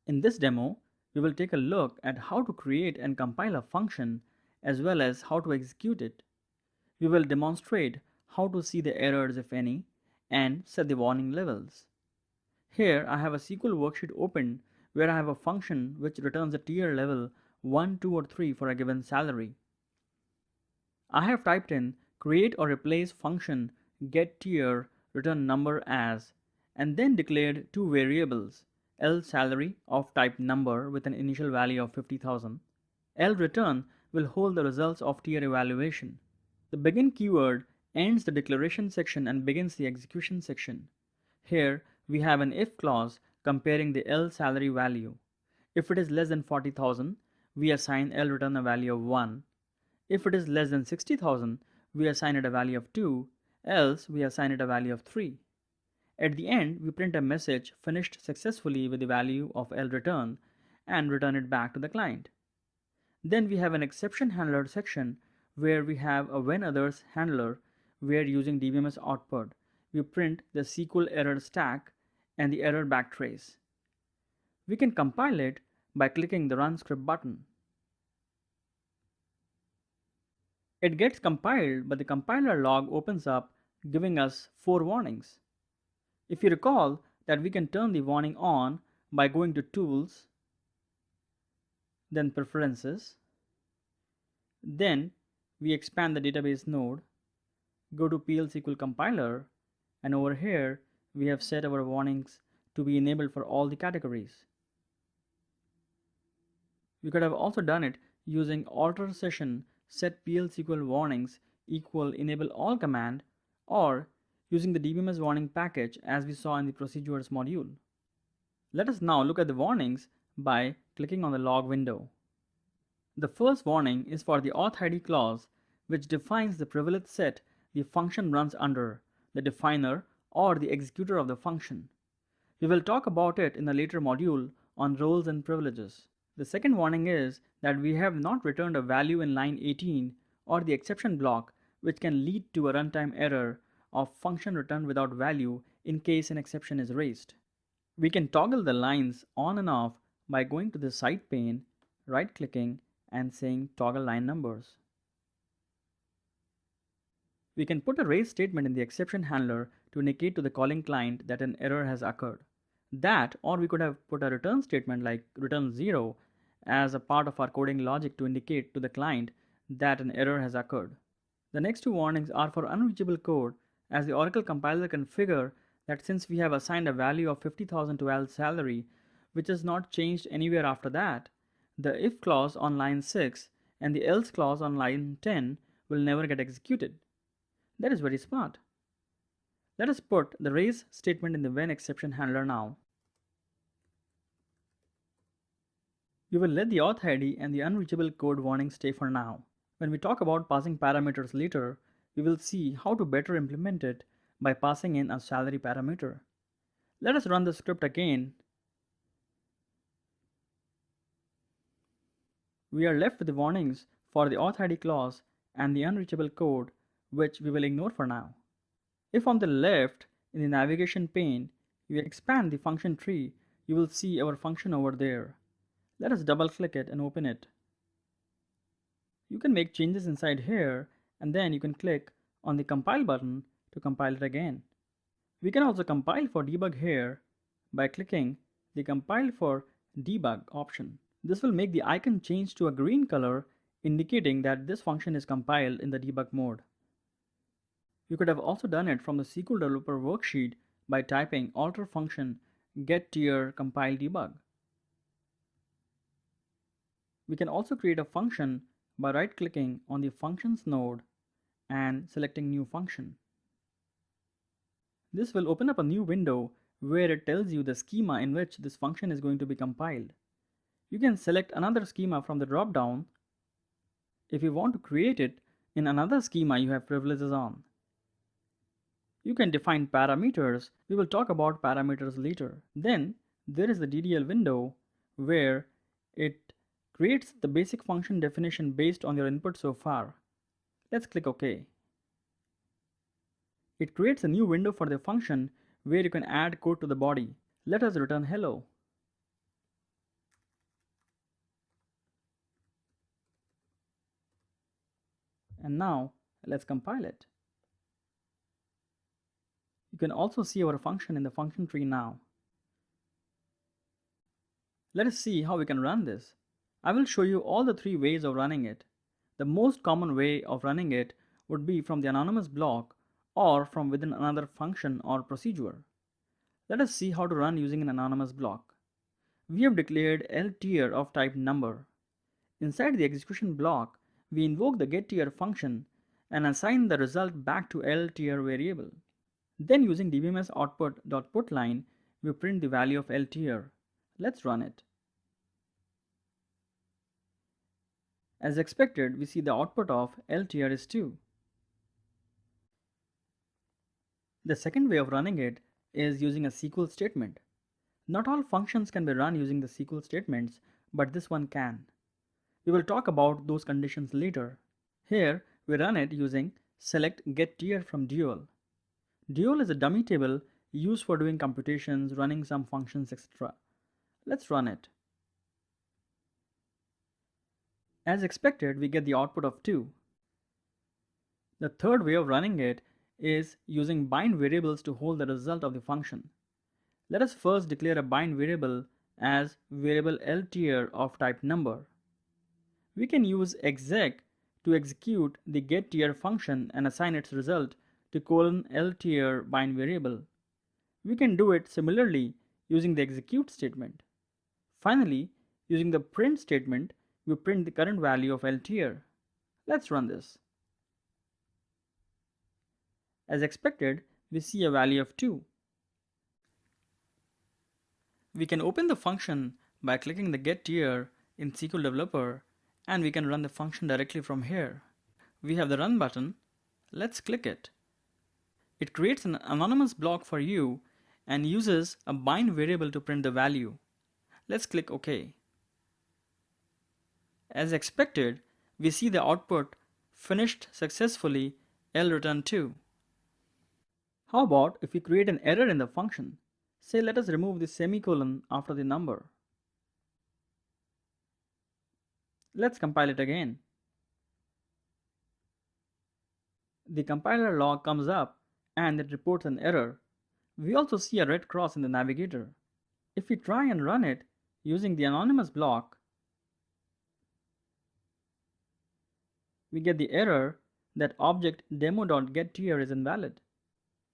In this demo, we will take a look at how to create and compile a function as well as how to execute it. We will demonstrate how to see the errors if any and set the warning levels. Here I have a SQL worksheet open where I have a function which returns a tier level 1, 2 or 3 for a given salary. I have typed in create or replace function getTier return number as and then declared two variables lSalary of type number with an initial value of 50,000. lReturn will hold the results of tier evaluation. The begin keyword ends the declaration section and begins the execution section. Here we have an if clause comparing the lSalary value. If it is less than 40,000, we assign lReturn a value of 1. If it is less than 60,000, we assign it a value of 2, else we assign it a value of 3. At the end, we print a message finished successfully with the value of lReturn and return it back to the client. Then we have an exception handler section where we have a when others handler where using dbms output, we print the SQL error stack and the error backtrace. We can compile it by clicking the run script button. It gets compiled, but the compiler log opens up giving us 4 warnings. If you recall that we can turn the warning on by going to Tools, then Preferences, then we expand the database node, go to PL SQL Compiler, and over here we have set our warnings to be enabled for all the categories. We could have also done it using alter session set PL SQL warnings equal enable all command or using the dbms warning package as we saw in the procedures module. Let us now look at the warnings by clicking on the log window. The first warning is for the auth ID clause which defines the privilege set the function runs under, the definer or the executor of the function. We will talk about it in a later module on roles and privileges. The second warning is that we have not returned a value in line 18 or the exception block which can lead to a runtime error of function returned without value in case an exception is raised. We can toggle the lines on and off by going to the site pane, right clicking and saying toggle line numbers. We can put a raise statement in the exception handler to indicate to the calling client that an error has occurred. That, or we could have put a return statement like return 0 as a part of our coding logic to indicate to the client that an error has occurred. The next two warnings are for unreachable code, as the Oracle compiler can figure that since we have assigned a value of 50,000 to lSalary, which is not changed anywhere after that, the if clause on line 6 and the else clause on line 10 will never get executed. That is very smart. Let us put the raise statement in the when exception handler now. We will let the auth ID and the unreachable code warning stay for now. When we talk about passing parameters later, we will see how to better implement it by passing in a salary parameter. Let us run the script again. We are left with the warnings for the auth ID clause and the unreachable code, which we will ignore for now. If on the left in the navigation pane you expand the function tree, you will see our function over there. Let us double click it and open it. You can make changes inside here and then you can click on the compile button to compile it again. We can also compile for debug here by clicking the compile for debug option. This will make the icon change to a green color indicating that this function is compiled in the debug mode. You could have also done it from the SQL Developer worksheet by typing alter function getTier compile debug. We can also create a function by right-clicking on the functions node and selecting new function. This will open up a new window where it tells you the schema in which this function is going to be compiled. You can select another schema from the drop-down. If you want to create it in another schema you have privileges on. You can define parameters. We will talk about parameters later. Then there is the DDL window where it creates the basic function definition based on your input so far. Let's click OK. It creates a new window for the function where you can add code to the body. Let us return hello. And now let's compile it. You can also see our function in the function tree now. Let us see how we can run this. I will show you all the three ways of running it. The most common way of running it would be from the anonymous block or from within another function or procedure. Let us see how to run using an anonymous block. We have declared ltier of type number. Inside the execution block, we invoke the getTier function and assign the result back to ltier variable. Then using dbms output.putLine, we print the value of ltier. Let's run it. As expected, we see the output of ltier is 2. The second way of running it is using a SQL statement. Not all functions can be run using the SQL statements, but this one can. We will talk about those conditions later. Here, we run it using select getTier from dual. Dual is a dummy table used for doing computations, running some functions, etc. Let's run it. As expected, we get the output of 2. The third way of running it is using bind variables to hold the result of the function. Let us first declare a bind variable as variable ltier of type number. We can use exec to execute the getTier function and assign its result to :ltier bind variable. We can do it similarly using the execute statement. Finally, using the print statement, we print the current value of ltier. Let's run this. As expected, we see a value of 2. We can open the function by clicking the getTier in SQL Developer, and we can run the function directly from here. We have the run button. Let's click it. It creates an anonymous block for you and uses a bind variable to print the value. Let's click OK. As expected, we see the output finished successfully, L return 2. How about if we create an error in the function? Say let us remove the semicolon after the number. Let's compile it again. The compiler log comes up and it reports an error. We also see a red cross in the navigator. If we try and run it using the anonymous block, we get the error that object demo.getTier is invalid.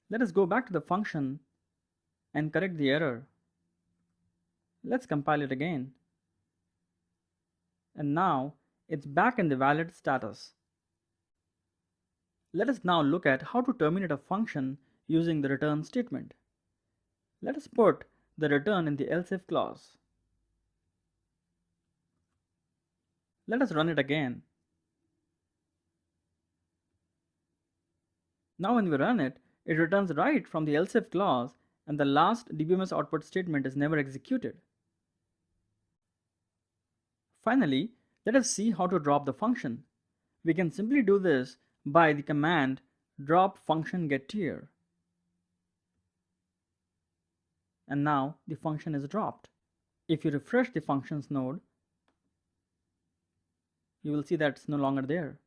Let us go back to the function and correct the error. Let's compile it again. And now it's back in the valid status. Let us now look at how to terminate a function using the return statement. Let us put the return in the else-if clause. Let us run it again. Now when we run it, it returns right from the else-if clause and the last dbms output statement is never executed. Finally, let us see how to drop the function. We can simply do this by the command drop function getTier. And now the function is dropped. If you refresh the functions node, you will see that it's no longer there.